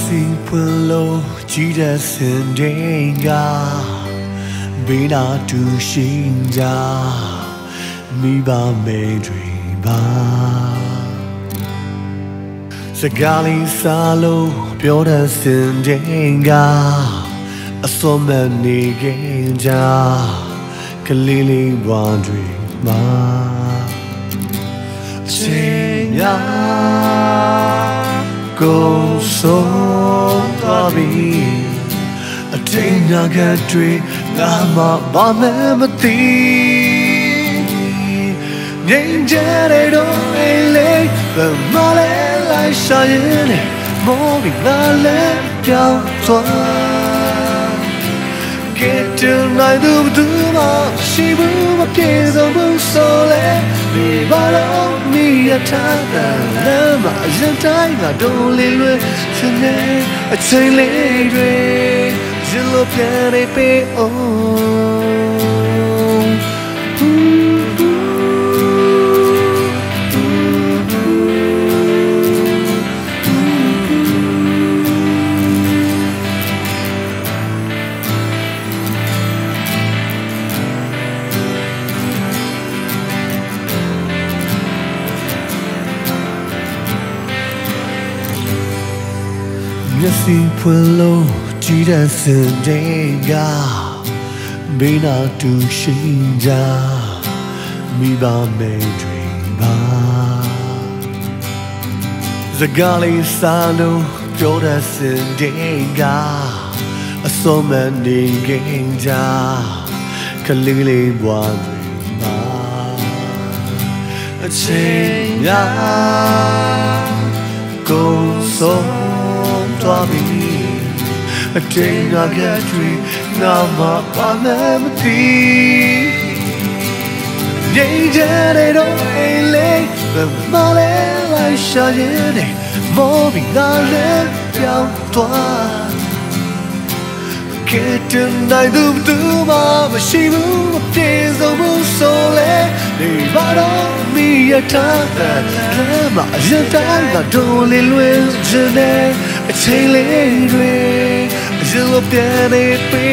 စီဖွင့်လို့ကြည်တဲ့စင်တဲ့ကဘေးနာတူရှိကြမိဘမဲတွေပါစကားလေးစားလို့ပြောတဲ့စင်တဲ့ကအစွမ်းမနေခင်ကြကလေးလေးဘွားတွေမှာအချိန်များကိုဆုံးသွားပြီအတိတ်နာကတွေငါမှဘာမှမသိငြိမ်းချမ်းတဲ့တော့အိမ်လေးဘယ်မှလည်းလိုက်ရှာရင်မောပြီးငါလည်းပြောင်းသွားကဲတဲ့နိုင်သူမရှိဘူးမပြေဆုံးဘူးဆိုလေဒီဘာလို့မိရထားတယ်လဲမအရင်တိုင်းကဒုံလေးလွယ်ချင်နေအချိန်လေးတွေရင်လို့ပြန်နေပေအောင်မျက်စိဖွင့်လို့ကြည်တဲ့စင်တဲ့ကဘေးနာတူရှိကြမိဘမဲတွေပါစကားလေးစားလို့ပြောတဲ့စင်တဲ့ကအစွမ်းမနေခင်ကြကလေးလေးဘွားတွေပါအချိန်များကိုဆုံးသွားပြီအတိတ်နာကတွေငါမှဘာမှမသိငြိမ်းချမ်းတဲ့တော့အိမ်လေးဘယ်မှလည်းလိုက်ရှာရင်မောပြီးငါလည်းပြောင်းသွားကဲတဲ့နိုင်သူမရှိဘူးမပြေဆုံးဘူးဆိုလေဒီဘာတော့မိရထားတယ်လဲမအရင်တိုင်းကဒုံလေးလွယ်ချင်နေအချိန်လေးတွေအရင်လိုပြန်နေပေ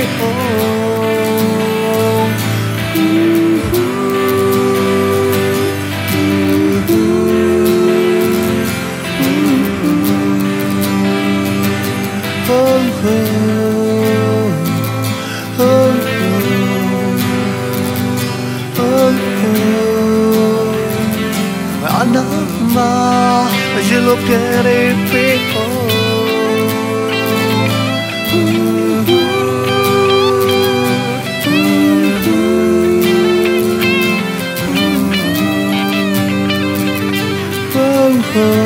Ma, je lo pierde peko. Oh, oh.